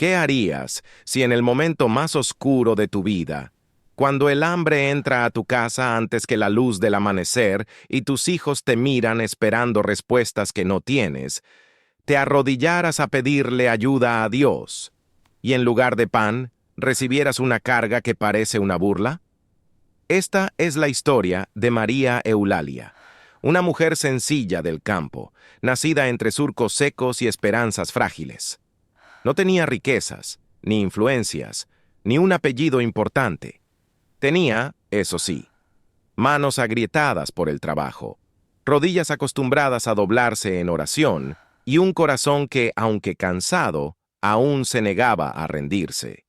¿Qué harías si en el momento más oscuro de tu vida, cuando el hambre entra a tu casa antes que la luz del amanecer y tus hijos te miran esperando respuestas que no tienes, te arrodillaras a pedirle ayuda a Dios y en lugar de pan, recibieras una carga que parece una burla? Esta es la historia de María Eulalia, una mujer sencilla del campo, nacida entre surcos secos y esperanzas frágiles. No tenía riquezas, ni influencias, ni un apellido importante. Tenía, eso sí, manos agrietadas por el trabajo, rodillas acostumbradas a doblarse en oración y un corazón que, aunque cansado, aún se negaba a rendirse.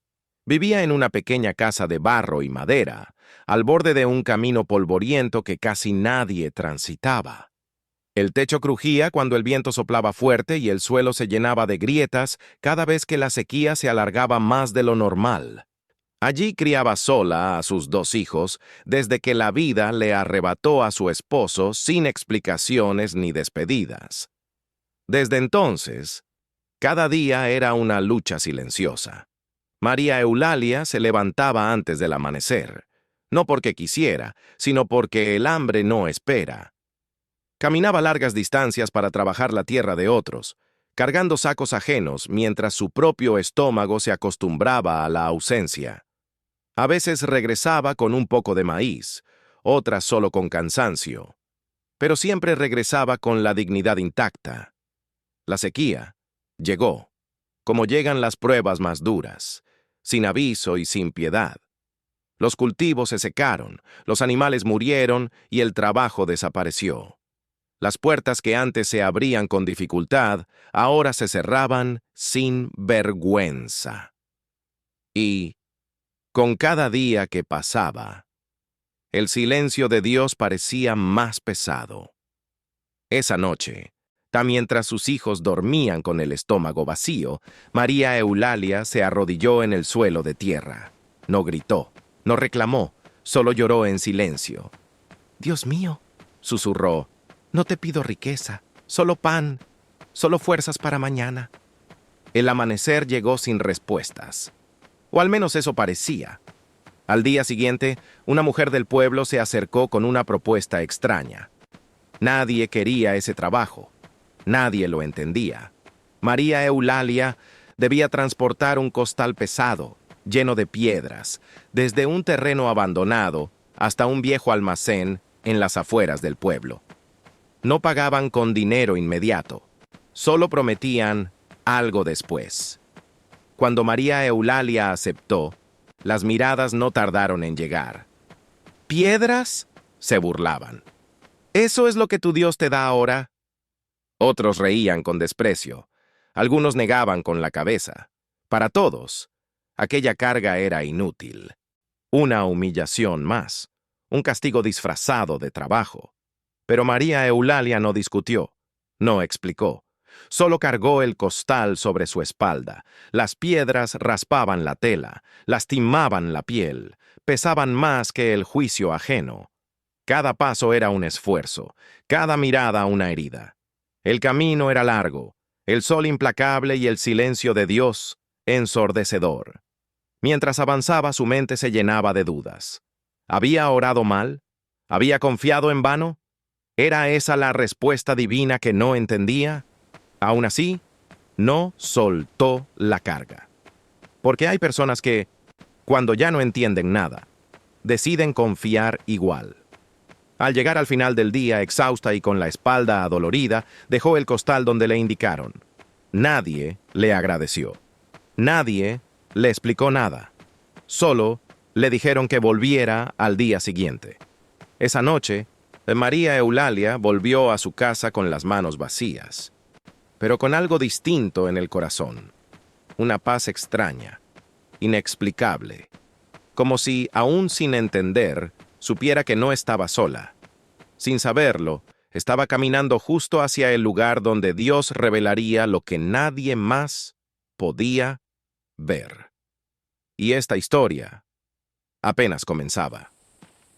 Vivía en una pequeña casa de barro y madera, al borde de un camino polvoriento que casi nadie transitaba. El techo crujía cuando el viento soplaba fuerte y el suelo se llenaba de grietas cada vez que la sequía se alargaba más de lo normal. Allí criaba sola a sus 2 hijos desde que la vida le arrebató a su esposo sin explicaciones ni despedidas. Desde entonces, cada día era una lucha silenciosa. María Eulalia se levantaba antes del amanecer, no porque quisiera, sino porque el hambre no espera. Caminaba largas distancias para trabajar la tierra de otros, cargando sacos ajenos mientras su propio estómago se acostumbraba a la ausencia. A veces regresaba con un poco de maíz, otras solo con cansancio, pero siempre regresaba con la dignidad intacta. La sequía llegó, como llegan las pruebas más duras, sin aviso y sin piedad. Los cultivos se secaron, los animales murieron y el trabajo desapareció. Las puertas que antes se abrían con dificultad, ahora se cerraban sin vergüenza. Y, con cada día que pasaba, el silencio de Dios parecía más pesado. Esa noche, mientras sus hijos dormían con el estómago vacío, María Eulalia se arrodilló en el suelo de tierra. No gritó, no reclamó, solo lloró en silencio. «Dios mío», susurró, «no te pido riqueza, solo pan, solo fuerzas para mañana». El amanecer llegó sin respuestas. O al menos eso parecía. Al día siguiente, una mujer del pueblo se acercó con una propuesta extraña. Nadie quería ese trabajo. Nadie lo entendía. María Eulalia debía transportar un costal pesado, lleno de piedras, desde un terreno abandonado hasta un viejo almacén en las afueras del pueblo. No pagaban con dinero inmediato, solo prometían algo después. Cuando María Eulalia aceptó, las miradas no tardaron en llegar. «¿Piedras?», se burlaban. «¿Eso es lo que tu Dios te da ahora?». Otros reían con desprecio. Algunos negaban con la cabeza. Para todos, aquella carga era inútil. Una humillación más, un castigo disfrazado de trabajo. Pero María Eulalia no discutió, no explicó. Solo cargó el costal sobre su espalda. Las piedras raspaban la tela, lastimaban la piel, pesaban más que el juicio ajeno. Cada paso era un esfuerzo, cada mirada una herida. El camino era largo, el sol implacable y el silencio de Dios ensordecedor. Mientras avanzaba, su mente se llenaba de dudas. ¿Había orado mal? ¿Había confiado en vano? ¿Era esa la respuesta divina que no entendía? Aún así, no soltó la carga. Porque hay personas que, cuando ya no entienden nada, deciden confiar igual. Al llegar al final del día, exhausta y con la espalda adolorida, dejó el costal donde le indicaron. Nadie le agradeció. Nadie le explicó nada. Solo le dijeron que volviera al día siguiente. Esa noche, María Eulalia volvió a su casa con las manos vacías, pero con algo distinto en el corazón. Una paz extraña, inexplicable, como si, aún sin entender, supiera que no estaba sola. Sin saberlo, estaba caminando justo hacia el lugar donde Dios revelaría lo que nadie más podía ver. Y esta historia apenas comenzaba.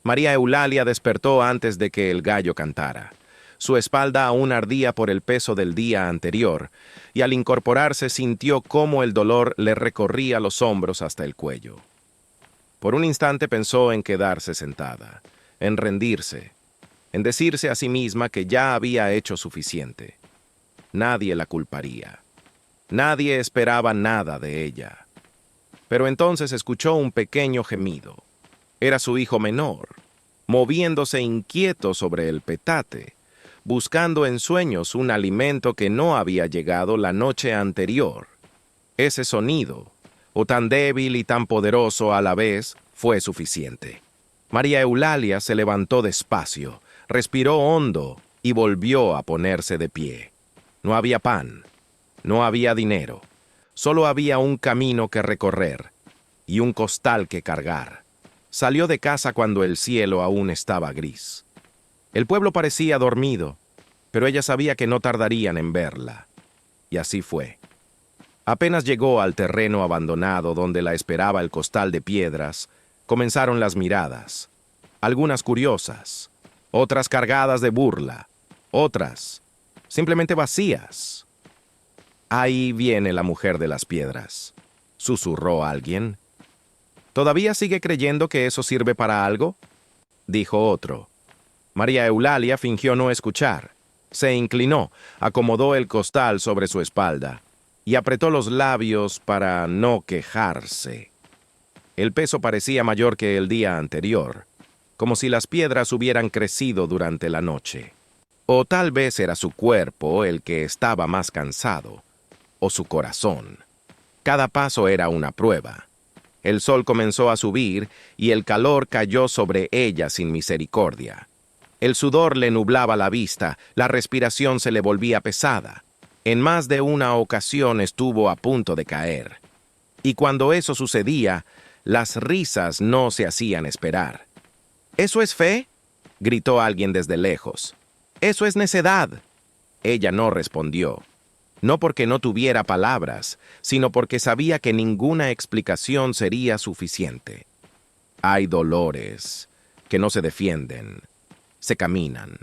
María Eulalia despertó antes de que el gallo cantara. Su espalda aún ardía por el peso del día anterior, y al incorporarse sintió cómo el dolor le recorría los hombros hasta el cuello. Por un instante pensó en quedarse sentada, en rendirse, en decirse a sí misma que ya había hecho suficiente. Nadie la culparía. Nadie esperaba nada de ella. Pero entonces escuchó un pequeño gemido. Era su hijo menor, moviéndose inquieto sobre el petate, buscando en sueños un alimento que no había llegado la noche anterior. Ese sonido, o tan débil y tan poderoso a la vez, fue suficiente. María Eulalia se levantó despacio, respiró hondo y volvió a ponerse de pie. No había pan, no había dinero, solo había un camino que recorrer y un costal que cargar. Salió de casa cuando el cielo aún estaba gris. El pueblo parecía dormido, pero ella sabía que no tardarían en verla. Y así fue. Apenas llegó al terreno abandonado donde la esperaba el costal de piedras, comenzaron las miradas, algunas curiosas, otras cargadas de burla, otras simplemente vacías. «Ahí viene la mujer de las piedras», susurró alguien. «¿Todavía sigue creyendo que eso sirve para algo?», dijo otro. María Eulalia fingió no escuchar. Se inclinó, acomodó el costal sobre su espalda y apretó los labios para no quejarse. El peso parecía mayor que el día anterior, como si las piedras hubieran crecido durante la noche. O tal vez era su cuerpo el que estaba más cansado, o su corazón. Cada paso era una prueba. El sol comenzó a subir y el calor cayó sobre ella sin misericordia. El sudor le nublaba la vista, la respiración se le volvía pesada. En más de una ocasión estuvo a punto de caer. Y cuando eso sucedía, las risas no se hacían esperar. «¿Eso es fe?», gritó alguien desde lejos. «Eso es necedad». Ella no respondió. No porque no tuviera palabras, sino porque sabía que ninguna explicación sería suficiente. Hay dolores que no se defienden, se caminan.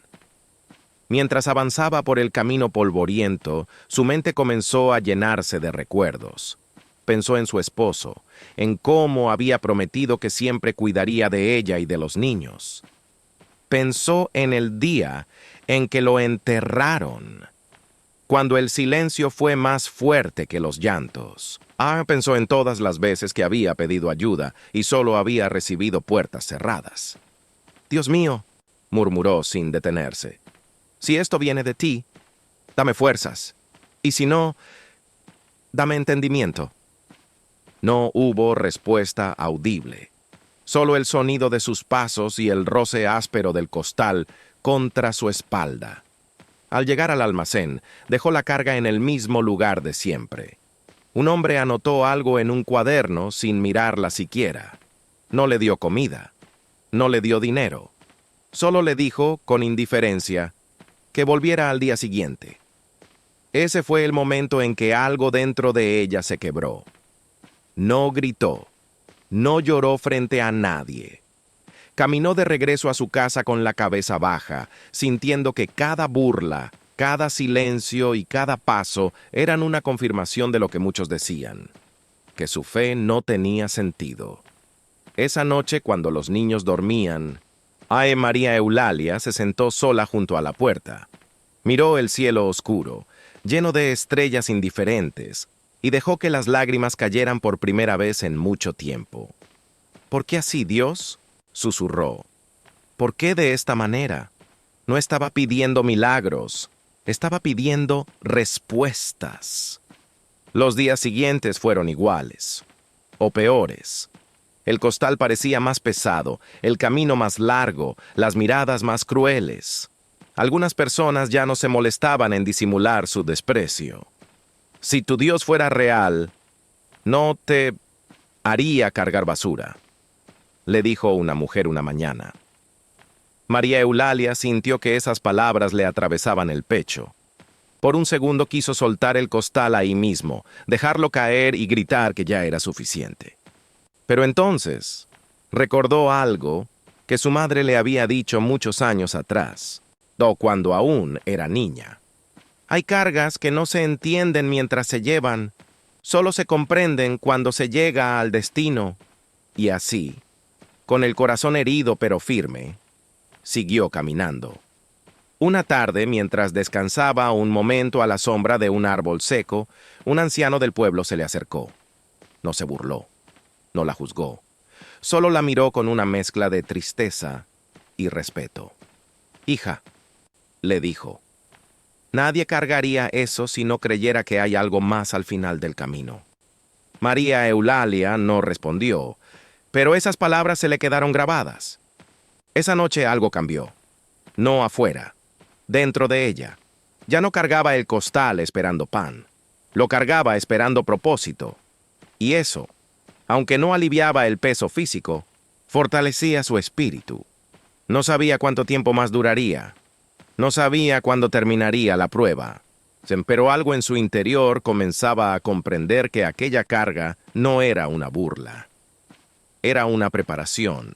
Mientras avanzaba por el camino polvoriento, su mente comenzó a llenarse de recuerdos. Pensó en su esposo, en cómo había prometido que siempre cuidaría de ella y de los niños. Pensó en el día en que lo enterraron, cuando el silencio fue más fuerte que los llantos. Pensó en todas las veces que había pedido ayuda y solo había recibido puertas cerradas. «Dios mío», murmuró sin detenerse, «si esto viene de ti, dame fuerzas, y si no, dame entendimiento». No hubo respuesta audible, solo el sonido de sus pasos y el roce áspero del costal contra su espalda. Al llegar al almacén, dejó la carga en el mismo lugar de siempre. Un hombre anotó algo en un cuaderno sin mirarla siquiera. No le dio comida, no le dio dinero. Solo le dijo, con indiferencia, que volviera al día siguiente. Ese fue el momento en que algo dentro de ella se quebró. No gritó, no lloró frente a nadie. Caminó de regreso a su casa con la cabeza baja, sintiendo que cada burla, cada silencio y cada paso eran una confirmación de lo que muchos decían, que su fe no tenía sentido. Esa noche, cuando los niños dormían, María Eulalia se sentó sola junto a la puerta. Miró el cielo oscuro, lleno de estrellas indiferentes, y dejó que las lágrimas cayeran por primera vez en mucho tiempo. «¿Por qué así, Dios?», susurró. «¿Por qué de esta manera? No estaba pidiendo milagros, estaba pidiendo respuestas». Los días siguientes fueron iguales, o peores. El costal parecía más pesado, el camino más largo, las miradas más crueles. Algunas personas ya no se molestaban en disimular su desprecio. «Si tu Dios fuera real, no te haría cargar basura», le dijo una mujer una mañana. María Eulalia sintió que esas palabras le atravesaban el pecho. Por un segundo quiso soltar el costal ahí mismo, dejarlo caer y gritar que ya era suficiente. Pero entonces recordó algo que su madre le había dicho muchos años atrás. o cuando aún era niña. Hay cargas que no se entienden mientras se llevan, solo se comprenden cuando se llega al destino. Y así, con el corazón herido pero firme, siguió caminando. Una tarde, mientras descansaba un momento a la sombra de un árbol seco, un anciano del pueblo se le acercó. No se burló, no la juzgó, solo la miró con una mezcla de tristeza y respeto. «Hija», le dijo, «nadie cargaría eso si no creyera que hay algo más al final del camino». María Eulalia no respondió, pero esas palabras se le quedaron grabadas. Esa noche algo cambió. No afuera, dentro de ella. Ya no cargaba el costal esperando pan. Lo cargaba esperando propósito. Y eso, aunque no aliviaba el peso físico, fortalecía su espíritu. No sabía cuánto tiempo más duraría. No sabía cuándo terminaría la prueba. Pero algo en su interior comenzaba a comprender que aquella carga no era una burla. Era una preparación.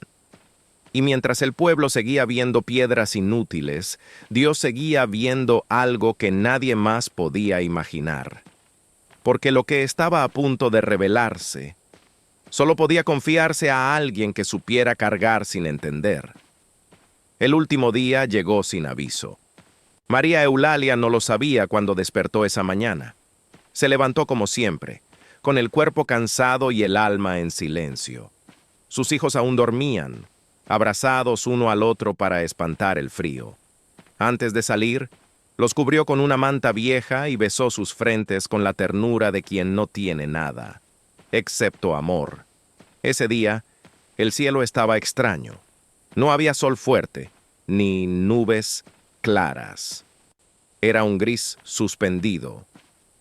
Y mientras el pueblo seguía viendo piedras inútiles, Dios seguía viendo algo que nadie más podía imaginar. Porque lo que estaba a punto de revelarse solo podía confiarse a alguien que supiera cargar sin entender. El último día llegó sin aviso. María Eulalia no lo sabía cuando despertó esa mañana. Se levantó como siempre, con el cuerpo cansado y el alma en silencio. Sus hijos aún dormían, abrazados uno al otro para espantar el frío. Antes de salir, los cubrió con una manta vieja y besó sus frentes con la ternura de quien no tiene nada, excepto amor. Ese día, el cielo estaba extraño. No había sol fuerte, ni nubes claras. Era un gris suspendido,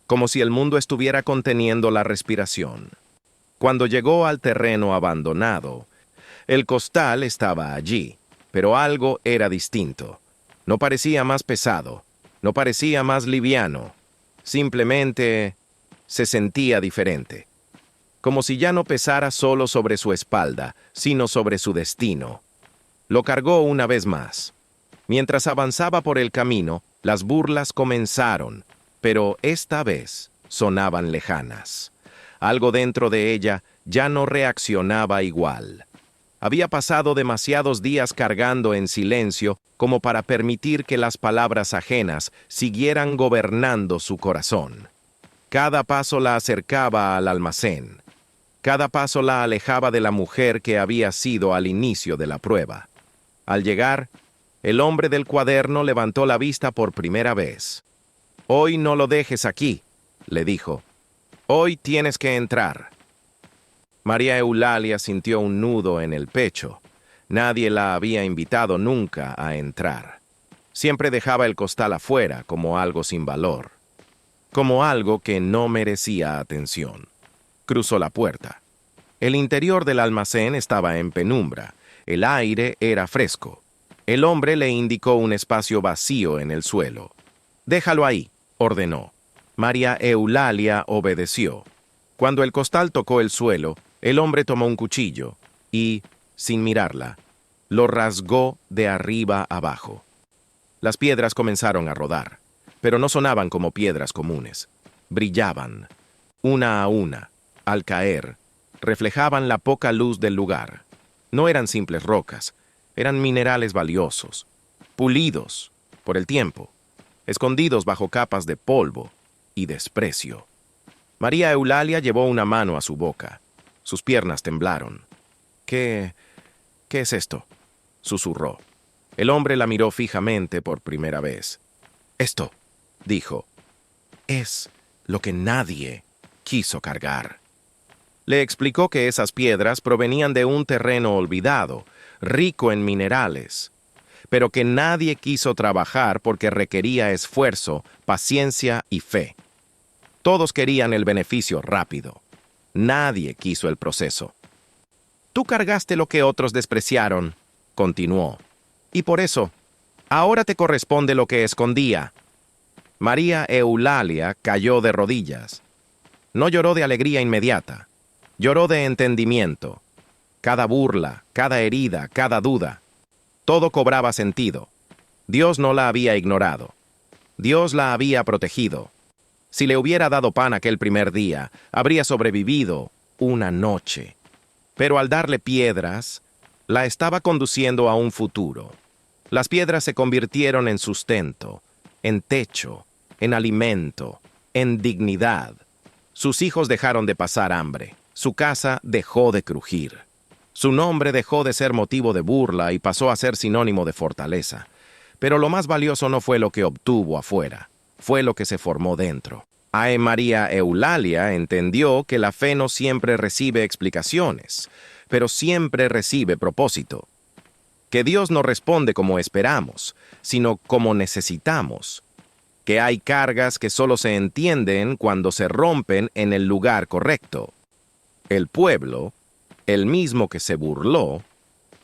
como si el mundo estuviera conteniendo la respiración. Cuando llegó al terreno abandonado, el costal estaba allí, pero algo era distinto. No parecía más pesado, no parecía más liviano. Simplemente se sentía diferente. Como si ya no pesara solo sobre su espalda, sino sobre su destino. Lo cargó una vez más. Mientras avanzaba por el camino, las burlas comenzaron, pero esta vez sonaban lejanas. Algo dentro de ella ya no reaccionaba igual. Había pasado demasiados días cargando en silencio como para permitir que las palabras ajenas siguieran gobernando su corazón. Cada paso la acercaba al almacén. Cada paso la alejaba de la mujer que había sido al inicio de la prueba. Al llegar, el hombre del cuaderno levantó la vista por primera vez. «Hoy no lo dejes aquí», le dijo. «Hoy tienes que entrar». María Eulalia sintió un nudo en el pecho. Nadie la había invitado nunca a entrar. Siempre dejaba el costal afuera como algo sin valor, como algo que no merecía atención. Cruzó la puerta. El interior del almacén estaba en penumbra. El aire era fresco. El hombre le indicó un espacio vacío en el suelo. «Déjalo ahí», ordenó. María Eulalia obedeció. Cuando el costal tocó el suelo, el hombre tomó un cuchillo y, sin mirarla, lo rasgó de arriba abajo. Las piedras comenzaron a rodar, pero no sonaban como piedras comunes. Brillaban, una a una, al caer, reflejaban la poca luz del lugar. No eran simples rocas, eran minerales valiosos, pulidos por el tiempo, escondidos bajo capas de polvo y desprecio. María Eulalia llevó una mano a su boca. Sus piernas temblaron. ¿Qué es esto?», susurró. El hombre la miró fijamente por primera vez. «Esto», dijo, «es lo que nadie quiso cargar». Le explicó que esas piedras provenían de un terreno olvidado, rico en minerales, pero que nadie quiso trabajar porque requería esfuerzo, paciencia y fe. Todos querían el beneficio rápido. Nadie quiso el proceso. «Tú cargaste lo que otros despreciaron», continuó, «y por eso, ahora te corresponde lo que escondía». María Eulalia cayó de rodillas. No lloró de alegría inmediata. Lloró de entendimiento. Cada burla, cada herida, cada duda, todo cobraba sentido. Dios no la había ignorado. Dios la había protegido. Si le hubiera dado pan aquel primer día, habría sobrevivido una noche. Pero al darle piedras, la estaba conduciendo a un futuro. Las piedras se convirtieron en sustento, en techo, en alimento, en dignidad. Sus hijos dejaron de pasar hambre. Su casa dejó de crujir. Su nombre dejó de ser motivo de burla y pasó a ser sinónimo de fortaleza. Pero lo más valioso no fue lo que obtuvo afuera, fue lo que se formó dentro. María Eulalia entendió que la fe no siempre recibe explicaciones, pero siempre recibe propósito. Que Dios no responde como esperamos, sino como necesitamos. Que hay cargas que solo se entienden cuando se rompen en el lugar correcto. El pueblo, el mismo que se burló,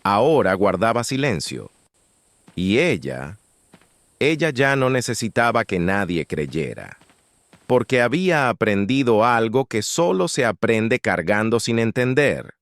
ahora guardaba silencio. Y ella ya no necesitaba que nadie creyera, porque había aprendido algo que solo se aprende cargando sin entender.